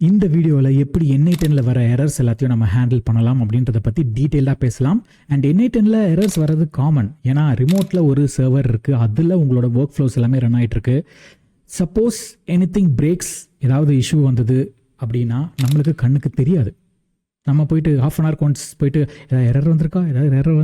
இந்த வீடியோவில் எப்படி NI10ல் வர எரர்ஸ் எல்லாத்தையும் நம்ம ஹேண்டில் பண்ணலாம் அப்படின்றத பற்றி டீட்டெயிலாக பேசலாம். அண்ட் NI10ல் எரர்ஸ் வர்றது காமன். ஏன்னா ரிமோட்டில் ஒரு சர்வர் இருக்குது, அதில் உங்களோட ஒர்க் ஃப்ளோஸ் எல்லாமே ரன் ஆகிட்டுருக்கு. சப்போஸ் எனிதிங் பிரேக்ஸ், ஏதாவது இஷ்யூ வந்தது அப்படின்னா நம்மளுக்கு கண்ணுக்கு தெரியாது. நம்ம போயிட்டு ½ அன் ஹவர் ஒன்ஸ் போயிட்டு ஏதாவது எரர்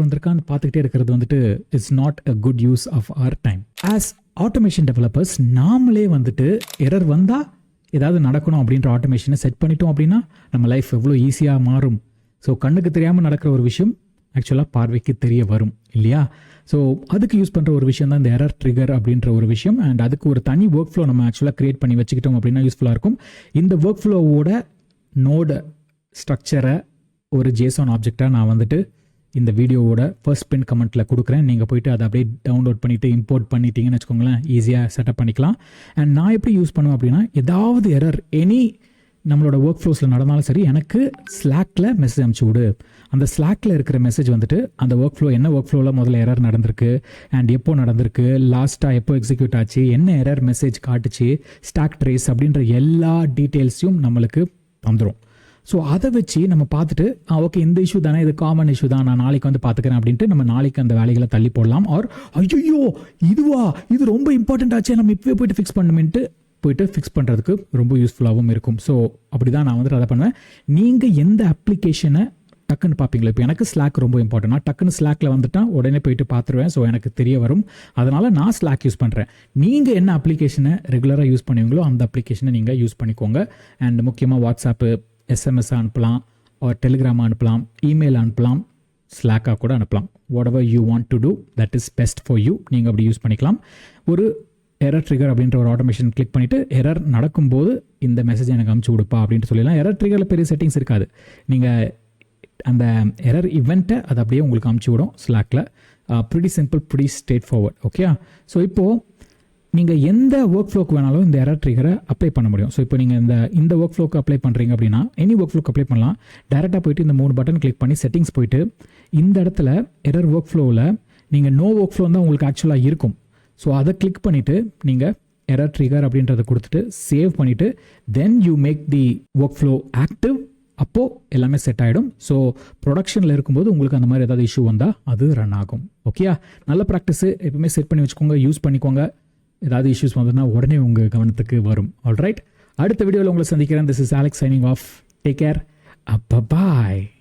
வந்திருக்கான்னு பார்த்துக்கிட்டே இருக்கிறது வந்துட்டு it's not a good use of our time. As automation developers நாமளே வந்துட்டு எரர் வந்தால் ஏதாவது நடக்கணும் அப்படின்ற ஆட்டோமேஷனை செட் பண்ணிட்டோம் அப்படின்னா நம்ம லைஃப் எவ்வளோ ஈஸியாக மாறும். ஸோ கண்ணுக்கு தெரியாமல் நடக்கிற ஒரு விஷயம் ஆக்சுவலாக பார்வைக்கு தெரிய வரும் இல்லையா? ஸோ அதுக்கு யூஸ் பண்ணுற ஒரு விஷயம் தான் இந்த எரர் ட்ரிகர் அப்படின்ற ஒரு விஷயம். அண்ட் அதுக்கு ஒரு தனி ஒர்க் ஃப்ளோ நம்ம ஆக்சுவலாக க்ரியேட் பண்ணி வச்சுக்கிட்டோம் அப்படின்னா யூஸ்ஃபுல்லாக இருக்கும். இந்த ஒர்க் ஃப்ளோவோட நோடு ஸ்ட்ரக்சரை ஒரு JSON ஆப்ஜெக்டாக நான் வந்துட்டு இந்த வீடியோவோட ஃபர்ஸ்ட் பின் கமெண்ட்டில் கொடுக்குறேன். நீங்கள் போயிட்டு அதை அப்படியே டவுன்லோட் பண்ணிவிட்டு இம்போர்ட் பண்ணிட்டீங்கன்னு வச்சுக்கோங்களேன், ஈஸியாக செட்டப் பண்ணிக்கலாம். அண்ட் நான் எப்படி யூஸ் பண்ணுவேன் அப்படின்னா, ஏதாவது எரர் நம்மளோட ஒர்க் ஃப்ளோஸில் நடந்தாலும் சரி, எனக்கு ஸ்லாக்கில் மெசேஜ் அனுப்பிச்சி விடு. அந்த ஸ்லாக்கில் இருக்கிற மெசேஜ் வந்துட்டு அந்த ஒர்க் ஃப்ளோ என்ன ஒர்க் ஃப்ளோவில் முதல்ல எரர் நடந்திருக்கு, அண்ட் எப்போ நடந்திருக்கு, லாஸ்ட்டாக எப்போ எக்ஸிக்யூட் ஆச்சு, என்ன எரர் மெசேஜ் காட்டுச்சு, ஸ்டாக் ட்ரேஸ் அப்படின்ற எல்லா டீட்டெயில்ஸையும் நம்மளுக்கு வந்துடும். ஸோ அதை வச்சு நம்ம பார்த்துட்டு ஓகே இந்த இஷ்யூ தானே, இது காமன் இஷ்யூ தான், நான் நாளைக்கு வந்து பார்த்துக்கிறேன் அப்படின்ட்டு நம்ம நாளைக்கு அந்த வேலைகளை தள்ளி போடலாம். ஆர் ஐயோ இது ரொம்ப இம்பார்ட்டன்ட் ஆச்சு, நம்ம இப்போவே போயிட்டு ஃபிக்ஸ் பண்ணுமென்ட்டு போயிட்டு ஃபிக்ஸ் பண்ணுறதுக்கு ரொம்ப யூஸ்ஃபுல்லாகவும் இருக்கும். ஸோ அப்படி தான் நான் வந்துட்டு அதை பண்ணுவேன். நீங்கள் எந்த அப்ளிகேஷனை டக்குன்னு பார்ப்பீங்களா? இப்போ எனக்கு ஸ்லாக் ரொம்ப இம்பார்ட்டன்ட். நான் டக்குன்னு ஸ்லாக்கில் வந்துட்டால் உடனே போயிட்டு பார்த்துருவேன். ஸோ எனக்கு தெரிய வரும். அதனால் நான் ஸ்லாக் யூஸ் பண்ணுறேன். நீங்கள் என்ன அப்ளிகேஷனை ரெகுலராக யூஸ் பண்ணுவீங்களோ அந்த அப்ளிகேஷனை நீங்கள் யூஸ் பண்ணிக்கோங்க. அண்ட் முக்கியமாக வாட்ஸ்அப்பு, SMS அனுப்பலாம், ஒரு டெலிகிராம் அனுப்பலாம், இமெயில் அனுப்பலாம், ஸ்லாக்காக கூட அனுப்பலாம். Whatever you want to do, that is best for you. நீங்கள் அப்படி யூஸ் பண்ணிக்கலாம். ஒரு எரர் ட்ரிகர் அப்படின்ற ஒரு ஆட்டோமேஷன் கிளிக் பண்ணிவிட்டு எரர் நடக்கும்போது இந்த மெசேஜ் எனக்கு அனுப்பிச்சு கொடுப்பா அப்படின்னு சொல்லலாம். எரர் ட்ரிகரில் பெரிய செட்டிங்ஸ் இருக்காது. நீங்கள் அந்த எரர் இவெண்ட்டை அது அப்படியே உங்களுக்கு அனுப்பிச்சி விடும் ஸ்லாக்கில். Pretty simple, pretty straightforward. Okay. So இப்போது நீங்கள் எந்த ஒர்க் ஃப்ளோக்கு வேணாலும் இந்த எரர் ட்ரிகரை அப்ளை பண்ண முடியும். ஸோ இப்போ நீங்கள் இந்த ஒர்க் ஃப்ளோக்கு அப்ளை பண்ணுறீங்க அப்படின்னா எனி ஒர்க் ஃப்ளோக்கு அப்ளை பண்ணலாம். டேரெக்டாக போயிட்டு இந்த 3 பட்டன் கிளிக் பண்ணி செட்டிங்ஸ் போயிட்டு இந்த இடத்துல எரர் ஒர்க் ஃப்ளோவில் நீங்கள் நோ ஒர்க் ஃப்ளோ தான் உங்களுக்கு ஆக்சுவலாக இருக்கும். ஸோ அதை கிளிக் பண்ணிவிட்டு நீங்கள் எரர் ட்ரிகர் அப்படின்றத கொடுத்துட்டு சேவ் பண்ணிவிட்டு then you make the workflow active. அப்போது எல்லாமே செட் ஆகிடும். ஸோ ப்ரொடக்ஷனில் இருக்கும்போது உங்களுக்கு அந்த மாதிரி ஏதாவது இஷ்யூ வந்தால் அது ரன் ஆகும். ஓகேயா? நல்ல ப்ராக்டிஸு எப்பவுமே செட் பண்ணி வச்சுக்கோங்க, யூஸ் பண்ணிக்கோங்க. ஏதாவது இஷ்யூஸ் வந்ததுன்னா உடனே உங்கள் கவனத்துக்கு வரும். ஆல்ரைட், அடுத்த வீடியோவில் உங்களை சந்திக்கிறேன். This is Alex signing off. Take care. Bye-bye.